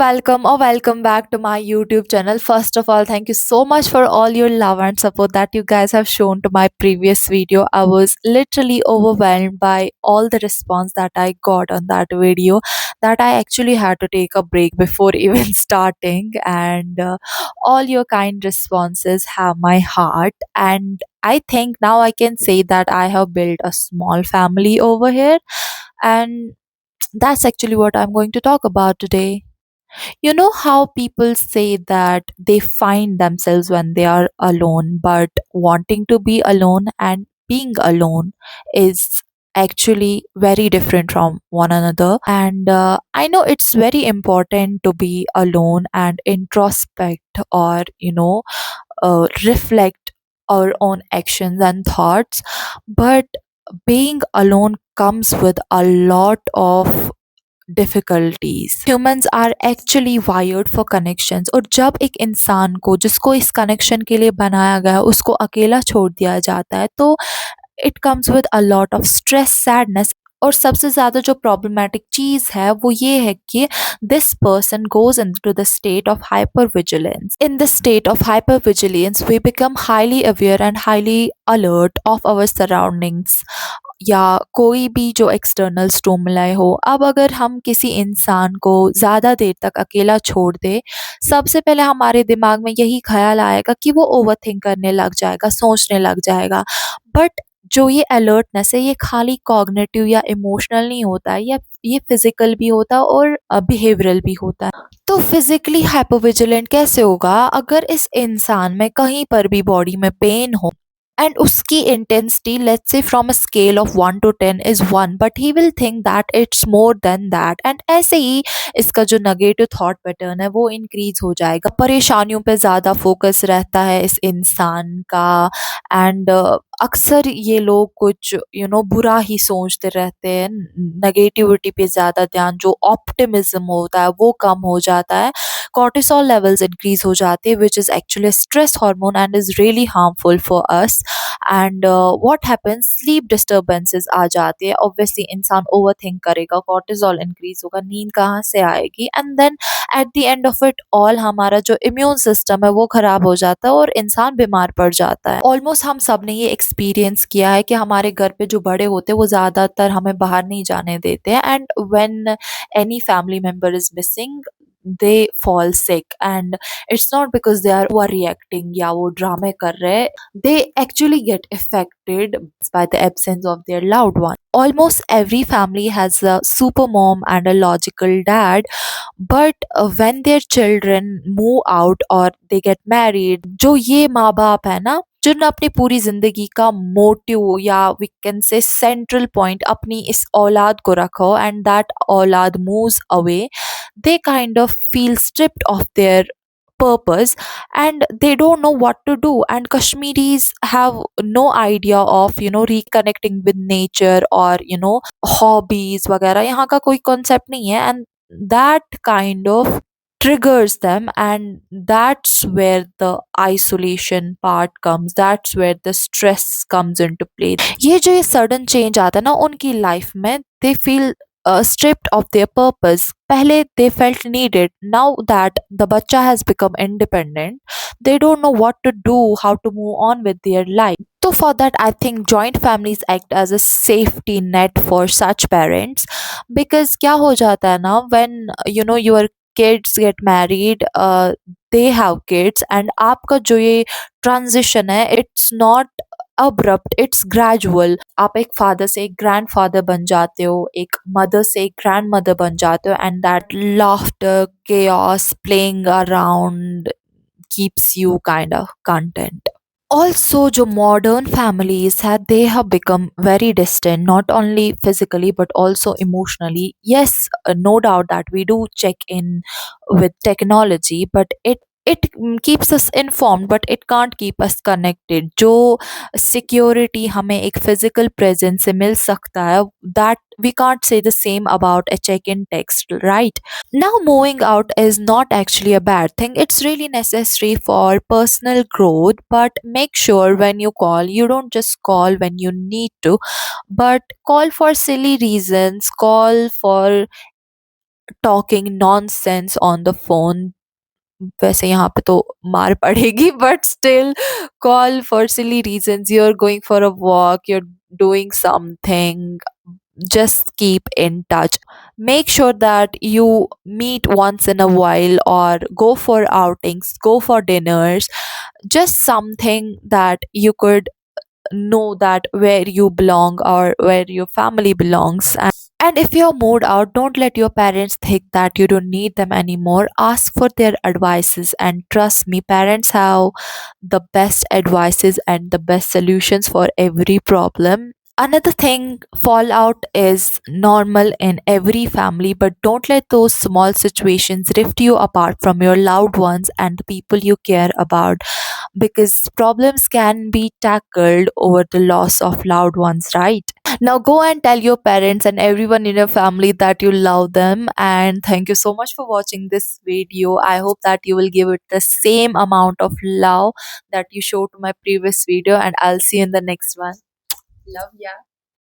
welcome or welcome back to my YouTube channel. First of all, thank you so much for all your love and support that you guys have shown to my previous video. I was literally overwhelmed by all the response that I got on that video that I actually had to take a break before even starting. And all your kind responses have my heart. And I think now I can say that I have built a small family over here. And that's actually what I'm going to talk about today. You know how people say that they find themselves when they are alone, but wanting to be alone and being alone is actually very different from one another. And I know it's very important to be alone and introspect or, reflect our own actions and thoughts, but being alone comes with a lot of difficulties humans are actually wired for connections और जब एक इंसान को जिसको इस connection के लिए बनाया गया है उसको अकेला छोड़ दिया जाता है तो it comes with a lot of stress sadness और सबसे ज़्यादा जो प्रॉब्लमेटिक चीज़ है वो ये है कि this person goes into the state of hypervigilance in the state of hypervigilance we become highly aware and highly alert of our surroundings या कोई भी जो एक्सटर्नल स्टिमुलाई हो। अब अगर हम किसी इंसान को ज़्यादा देर तक अकेला छोड़ दें, सबसे पहले हमारे दिमाग में यही ख़्याल आएगा कि वो ओवरथिंक करने लग जाएगा, सोचने लग जाएगा। बट जो ये अलर्टनेस है ये खाली कॉग्निटिव या इमोशनल नहीं होता है, ये फिज़िकल भी होता है और बिहेवियरल भी होता है। तो फिज़िकली हाइपरविजिलेंट कैसे होगा? अगर इस इंसान में कहीं पर भी बॉडी में पेन हो एंड उसकी intensity let's say from a scale of 1 to 10 is 1 but he will think that it's more than that and ऐसे ही इसका जो नेगेटिव थॉट पैटर्न है वो इंक्रीज हो जाएगा। परेशानियों पे ज़्यादा फोकस रहता है इस इंसान का एंड अक्सर ये लोग कुछ बुरा ही सोचते रहते हैं। नेगेटिविटी पे ज़्यादा ध्यान, जो ऑप्टिमिज्म होता है वो कम हो जाता है। cortisol levels increase हो जाते हैं which is actually a stress hormone and is really harmful for us and what happens, sleep disturbances आ जाते हैं। obviously इंसान overthink करेगा, cortisol increase होगा, नींद कहाँ से आएगी and then at the end of it all हमारा जो immune system है वो खराब हो जाता है और इंसान बीमार पड़ जाता है। ऑलमोस्ट हम सब ने ये एक्सपीरियंस किया है कि हमारे घर पे जो बड़े होते हैं वो ज़्यादातर हमें बाहर नहीं जाने देते हैं and when any family member is missing they fall sick and it's not because they are overreacting या वो ड्रामे कर रहे हैं, they actually get affected by the absence of their loved one. Almost every family has a super mom and a logical dad, but when their children move out or they get married, जो ये माँ बाप है ना जिन्होंने अपनी पूरी जिंदगी का मोटिव या we can say central point अपनी इस औलाद को रखो एंड दैट औलाद moves away, they kind of feel stripped of their purpose and they don't know what to do and Kashmiris have no idea of reconnecting with nature or hobbies वगैरह, यहाँ का कोई concept नहीं है and that kind of triggers them and that's where the isolation part comes, that's where the stress comes into play। ये जो ये sudden change आता है ना उनकी life में, they feel stripped of their purpose। पहले they felt needed, now that the बच्चा has become independent they don't know what to do, how to move on with their life। So for that I think joint families act as a safety net for such parents because क्या हो जाता है ना when your kids get married, they have kids and आपका जो ये transition है it's not abrupt, it's gradual. आप एक फादर से एक ग्रैंड फादर बन जाते हो, एक मदर से एक ग्रैंड मदर बन जाते हो and that laughter chaos playing around keeps you kind of content। Also जो modern families have, they have become very distant not only physically but also emotionally। yes, no doubt that we do check in with technology but it keeps us informed but it can't keep us connected। जो security हमें एक physical presence से मिल सकता है, that we can't say the same about a check-in text, right? Now moving out is not actually a bad thing, it's really necessary for personal growth, but make sure when you call you don't just call when you need to but call for silly reasons, call for talking nonsense on the phone, वैसे यहाँ पे तो मार पड़ेगी, but still call for silly reasons. You're going for a walk, you're doing something, just keep in touch. Make sure that you meet once in a while or go for outings, go for dinners, just something that you could know that where you belong or where your family belongs. And if you're moved out, don't let your parents think that you don't need them anymore. Ask for their advices, and trust me, parents have the best advices and the best solutions for every problem. Another thing, fallout is normal in every family, but don't let those small situations rift you apart from your loved ones and the people you care about, because problems can be tackled over the loss of loved ones, right? Now go and tell your parents and everyone in your family that you love them. And thank you so much for watching this video. I hope that you will give it the same amount of love that you showed to my previous video, and I'll see you in the next one. Love ya.